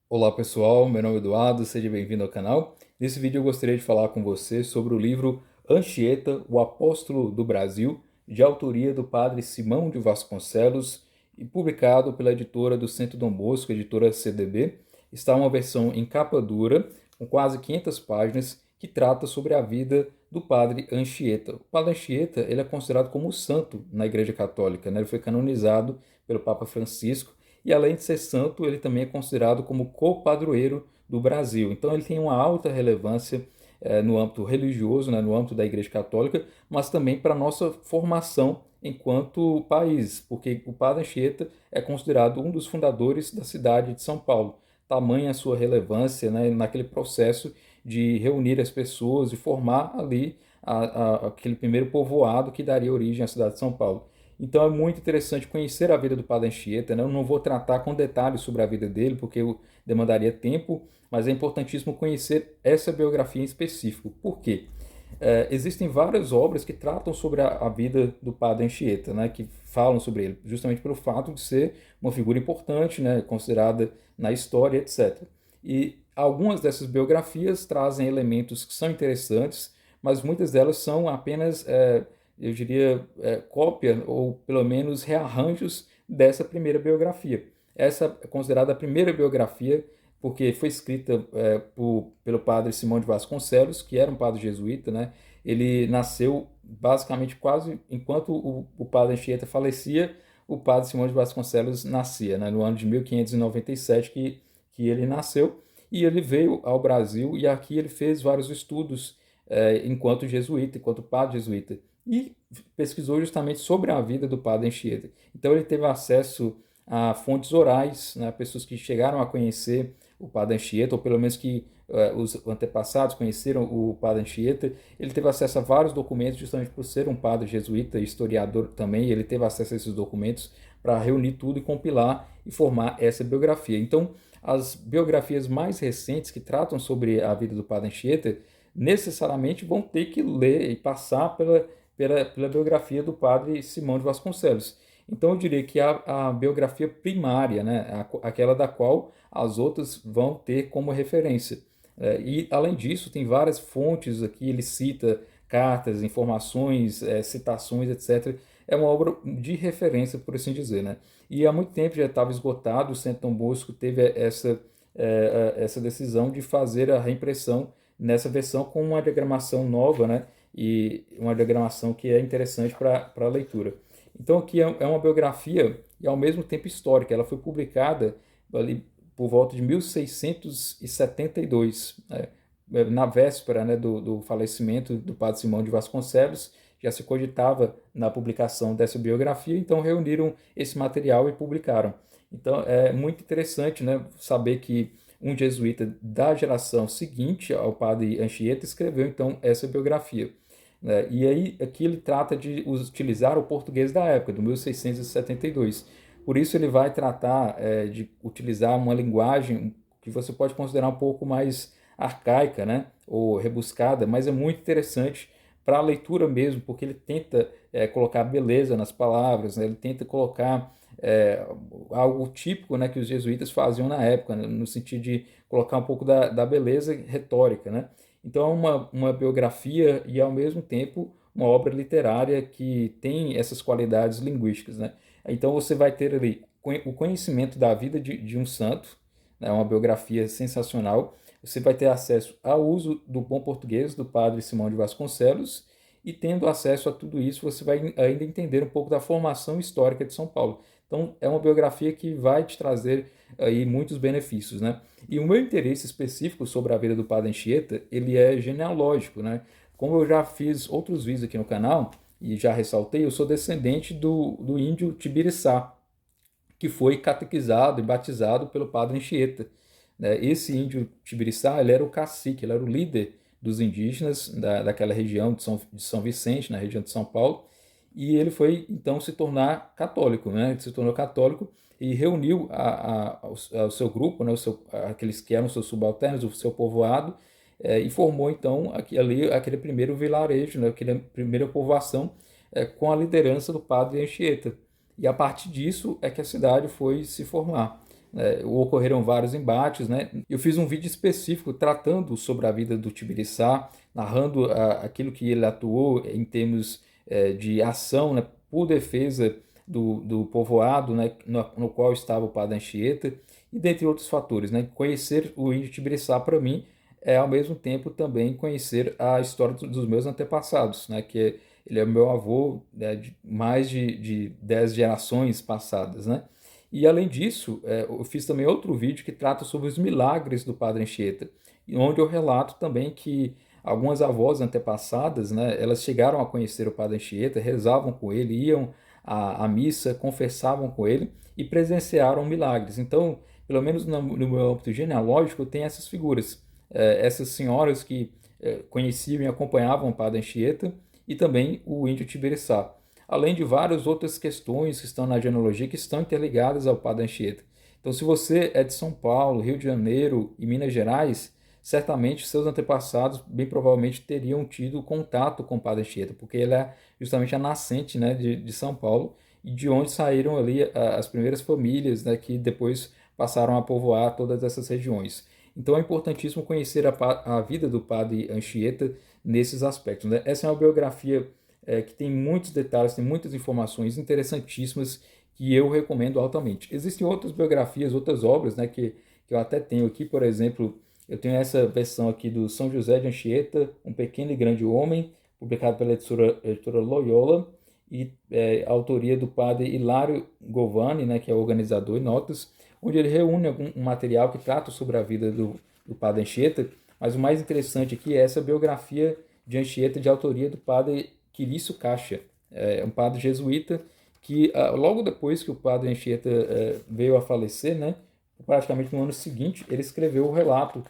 Olá pessoal, meu nome é Eduardo, seja bem-vindo ao canal. Nesse vídeo eu gostaria de falar com você sobre o livro Anchieta, o Apóstolo do Brasil, de autoria do padre Simão de Vasconcelos e publicado pela editora do Centro Dom Bosco, editora CDB. Está uma versão em capa dura, com quase 500 páginas, que trata sobre a vida do padre Anchieta. O padre Anchieta ele é considerado como santo na Igreja Católica, né? Ele foi canonizado pelo Papa Francisco e além de ser santo, ele também é considerado como co-padroeiro do Brasil. Então ele tem uma alta relevância no âmbito religioso, né, no âmbito da Igreja Católica, mas também para a nossa formação enquanto país, porque o Padre Anchieta é considerado um dos fundadores da cidade de São Paulo. Tamanha a sua relevância, né, naquele processo de reunir as pessoas e formar ali aquele primeiro povoado que daria origem à cidade de São Paulo. Então é muito interessante conhecer a vida do Padre Anchieta, né? Eu não vou tratar com detalhes sobre a vida dele, porque eu demandaria tempo, mas é importantíssimo conhecer essa biografia em específico. Por quê? Existem várias obras que tratam sobre a vida do Padre Anchieta, né? Que falam sobre ele, justamente pelo fato de ser uma figura importante, né? Considerada na história, etc. E algumas dessas biografias trazem elementos que são interessantes, mas muitas delas são apenas eu diria, cópia ou pelo menos rearranjos dessa primeira biografia. Essa é considerada a primeira biografia porque foi escrita pelo padre Simão de Vasconcelos, que era um padre jesuíta, né? Ele nasceu basicamente quase enquanto o padre Anchieta falecia, o padre Simão de Vasconcelos nascia, né? No ano de 1597 que ele nasceu, e ele veio ao Brasil e aqui ele fez vários estudos enquanto jesuíta, enquanto padre jesuíta e pesquisou justamente sobre a vida do padre Anchieta. Então ele teve acesso a fontes orais, né, pessoas que chegaram a conhecer o padre Anchieta, ou pelo menos que os antepassados conheceram o padre Anchieta. Ele teve acesso a vários documentos, justamente por ser um padre jesuíta, historiador também, ele teve acesso a esses documentos para reunir tudo e compilar e formar essa biografia. Então, as biografias mais recentes que tratam sobre a vida do padre Anchieta necessariamente vão ter que ler e passar pela biografia do padre Simão de Vasconcelos. Então eu diria que a biografia primária, né, aquela da qual as outras vão ter como referência. E além disso, tem várias fontes aqui, ele cita cartas, informações, citações, etc. É uma obra de referência, por assim dizer. Né? E há muito tempo já estava esgotado, o Centro Dom Bosco teve essa decisão de fazer a reimpressão nessa versão com uma diagramação nova, né? E uma diagramação que é interessante para a leitura. Então aqui é uma biografia e ao mesmo tempo histórica. Ela foi publicada ali por volta de 1672, né? Na véspera, né, do falecimento do padre Simão de Vasconcelos. Já se cogitava na publicação dessa biografia, então reuniram esse material e publicaram. Então é muito interessante, né, saber que um jesuíta da geração seguinte ao padre Anchieta escreveu então essa biografia. Né? E aí aqui ele trata de utilizar o português da época, do 1672. Por isso ele vai tratar de utilizar uma linguagem que você pode considerar um pouco mais arcaica, né? Ou rebuscada, mas é muito interessante para a leitura mesmo, porque ele tenta colocar beleza nas palavras, né? Ele tenta colocar algo típico, né, que os jesuítas faziam na época, né? No sentido de colocar um pouco da beleza retórica, né? Então é uma biografia e, ao mesmo tempo, uma obra literária que tem essas qualidades linguísticas. Né? Então você vai ter ali o conhecimento da vida de um santo, né? Uma biografia sensacional. Você vai ter acesso ao uso do bom português do padre Simão de Vasconcelos e, tendo acesso a tudo isso, você vai ainda entender um pouco da formação histórica de São Paulo. Então é uma biografia que vai te trazer aí muitos benefícios, né? E o meu interesse específico sobre a vida do Padre Anchieta, ele é genealógico, né? Como eu já fiz outros vídeos aqui no canal e já ressaltei, eu sou descendente do índio Tibiriçá, que foi catequizado e batizado pelo Padre Anchieta. Né? Esse índio Tibiriçá, ele era o cacique, ele era o líder dos indígenas daquela região de São Vicente, na região de São Paulo, e ele foi então se tornar católico, né? Ele se tornou católico e reuniu ao seu grupo, né? Aqueles que eram seus subalternos, o seu povoado, e formou então ali aquele primeiro vilarejo, né? Aquela primeira povoação com a liderança do padre Anchieta. E a partir disso é que a cidade foi se formar. Ocorreram vários embates, né? Eu fiz um vídeo específico tratando sobre a vida do Tibiriçá, narrando aquilo que ele atuou em termos de ação, né, por defesa do povoado, né, no qual estava o padre Anchieta, e dentre outros fatores, né? Conhecer o índio Tibiriçá, para mim, é ao mesmo tempo também conhecer a história dos meus antepassados, né? Ele é meu avô, né, de mais de 10 gerações passadas, né? E além disso, eu fiz também outro vídeo que trata sobre os milagres do Padre Anchieta, onde eu relato também que algumas avós antepassadas, né, elas chegaram a conhecer o Padre Anchieta, rezavam com ele, iam à missa, confessavam com ele e presenciaram milagres. Então, pelo menos no meu âmbito genealógico, tem essas figuras, essas senhoras que conheciam e acompanhavam o Padre Anchieta e também o índio Tibiriçá, além de várias outras questões que estão na genealogia que estão interligadas ao Padre Anchieta. Então, se você é de São Paulo, Rio de Janeiro e Minas Gerais, certamente seus antepassados bem provavelmente teriam tido contato com o Padre Anchieta, porque ele é justamente a nascente, né, de São Paulo, e de onde saíram ali as primeiras famílias, né, que depois passaram a povoar todas essas regiões. Então é importantíssimo conhecer a vida do Padre Anchieta nesses aspectos, né? Essa é uma biografia que tem muitos detalhes, tem muitas informações interessantíssimas que eu recomendo altamente. Existem outras biografias, outras obras, né, que eu até tenho aqui, por exemplo, eu tenho essa versão aqui do São José de Anchieta, Um Pequeno e Grande Homem, publicado pela editora Loyola, e a autoria do padre Hilário Govani, né, que é o organizador, e notas, onde ele reúne um material que trata sobre a vida do padre Anchieta, mas o mais interessante aqui é essa biografia de Anchieta de autoria do padre Quirício Cacha, um padre jesuíta que logo depois que o padre Anchieta veio a falecer, né, praticamente no ano seguinte, ele escreveu o relato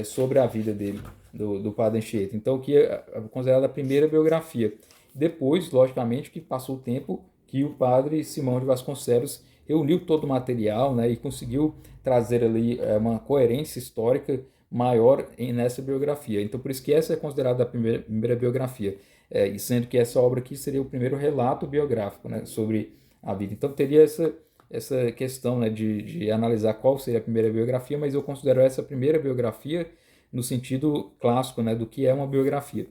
sobre a vida dele, do padre Anchieta. Então, que é considerada a primeira biografia. Depois, logicamente, que passou o tempo que o padre Simão de Vasconcelos reuniu todo o material, né, e conseguiu trazer ali uma coerência histórica maior nessa biografia. Então, por isso que essa é considerada a primeira biografia, sendo que essa obra aqui seria o primeiro relato biográfico, né, sobre a vida. Então, teria essa questão, né, de analisar qual seria a primeira biografia, mas eu considero essa a primeira biografia no sentido clássico, né, do que é uma biografia.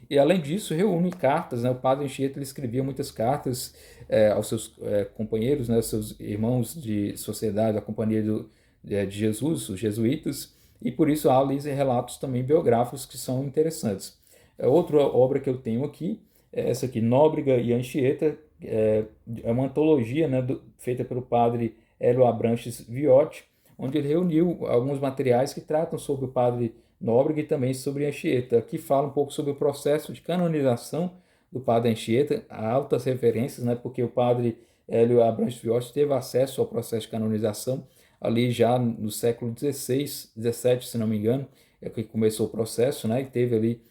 E além disso, reúne cartas, né? O padre Anchieta ele escrevia muitas cartas aos seus companheiros, né, aos seus irmãos de sociedade, da Companhia de Jesus, os jesuítas, e por isso há ali relatos também biográficos que são interessantes. Outra obra que eu tenho aqui é essa aqui, Nóbrega e Anchieta, é uma antologia, né, feita pelo padre Hélio Abranches Viotti, onde ele reuniu alguns materiais que tratam sobre o padre Nóbrega e também sobre Anchieta. Aqui fala um pouco sobre o processo de canonização do padre Anchieta, altas referências, né, porque o padre Hélio Abranches Viotti teve acesso ao processo de canonização ali já no século XVI, XVII, se não me engano, é que começou o processo, né, e teve ali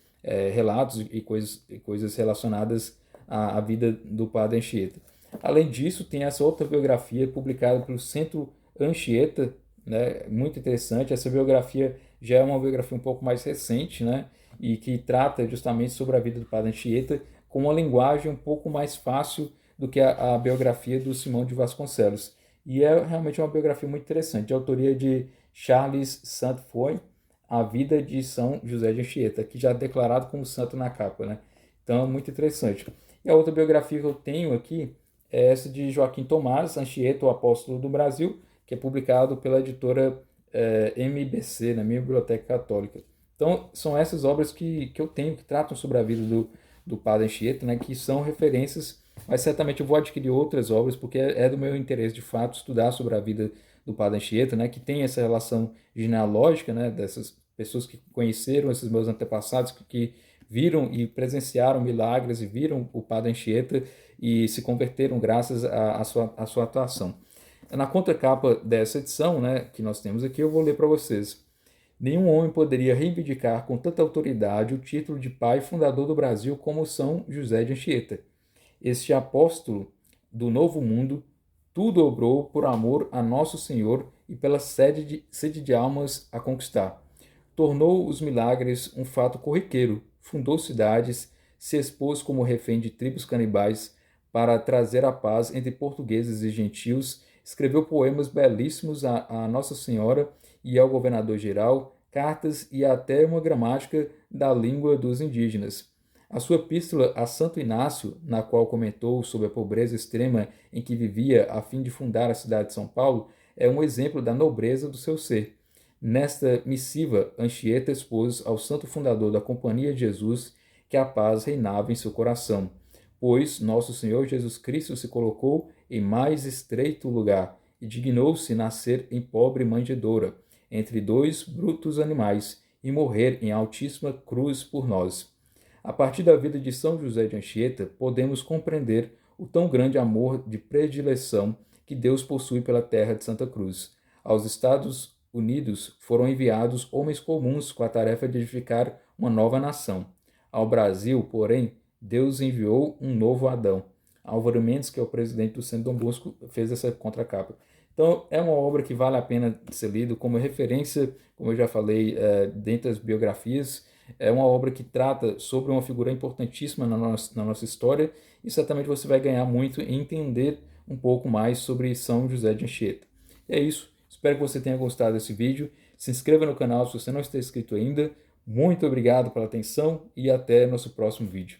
relatos e coisas relacionadas à vida do padre Anchieta. Além disso, tem essa outra biografia publicada pelo Centro Anchieta, né, muito interessante. Essa biografia já é uma biografia um pouco mais recente, né, e que trata justamente sobre a vida do padre Anchieta com uma linguagem um pouco mais fácil do que a biografia do Simão de Vasconcelos. E é realmente uma biografia muito interessante, de autoria de Charles Sainte-Foy, A Vida de São José de Anchieta, que já é declarado como santo na capa, né? Então, muito interessante. E a outra biografia que eu tenho aqui é essa de Joaquim Tomás, Anchieta, o Apóstolo do Brasil, que é publicado pela editora MBC, na minha Biblioteca Católica. Então, são essas obras que eu tenho, que tratam sobre a vida do padre Anchieta, né, que são referências, mas certamente eu vou adquirir outras obras, porque é do meu interesse, de fato, estudar sobre a vida do padre Anchieta, né, que tem essa relação genealógica, né, dessas pessoas que conheceram esses meus antepassados, que viram e presenciaram milagres e viram o padre Anchieta e se converteram graças à sua atuação. Na contracapa dessa edição, né, que nós temos aqui, eu vou ler para vocês. Nenhum homem poderia reivindicar com tanta autoridade o título de pai fundador do Brasil como São José de Anchieta. Este apóstolo do novo mundo tudo obrou por amor a nosso Senhor e pela sede de almas a conquistar. Tornou os milagres um fato corriqueiro, fundou cidades, se expôs como refém de tribos canibais para trazer a paz entre portugueses e gentios Escreveu poemas belíssimos à Nossa Senhora e ao governador-geral, cartas e até uma gramática da língua dos indígenas. A sua epístola a Santo Inácio, na qual comentou sobre a pobreza extrema em que vivia a fim de fundar a cidade de São Paulo, é um exemplo da nobreza do seu ser. Nesta missiva, Anchieta expôs ao santo fundador da Companhia de Jesus que a paz reinava em seu coração, pois nosso Senhor Jesus Cristo se colocou em mais estreito lugar e dignou-se nascer em pobre manjedoura, entre dois brutos animais, e morrer em altíssima cruz por nós. A partir da vida de São José de Anchieta, podemos compreender o tão grande amor de predileção que Deus possui pela terra de Santa Cruz. Aos Estados Unidos foram enviados homens comuns com a tarefa de edificar uma nova nação. Ao Brasil, porém, Deus enviou um novo Adão. Álvaro Mendes, que é o presidente do Centro Dom Bosco, fez essa contracapa. Então, é uma obra que vale a pena ser lida como referência, como eu já falei, dentre as biografias. É uma obra que trata sobre uma figura importantíssima na nossa história e certamente você vai ganhar muito em entender um pouco mais sobre São José de Anchieta. É isso. Espero que você tenha gostado desse vídeo. Se inscreva no canal se você não está inscrito ainda. Muito obrigado pela atenção e até nosso próximo vídeo.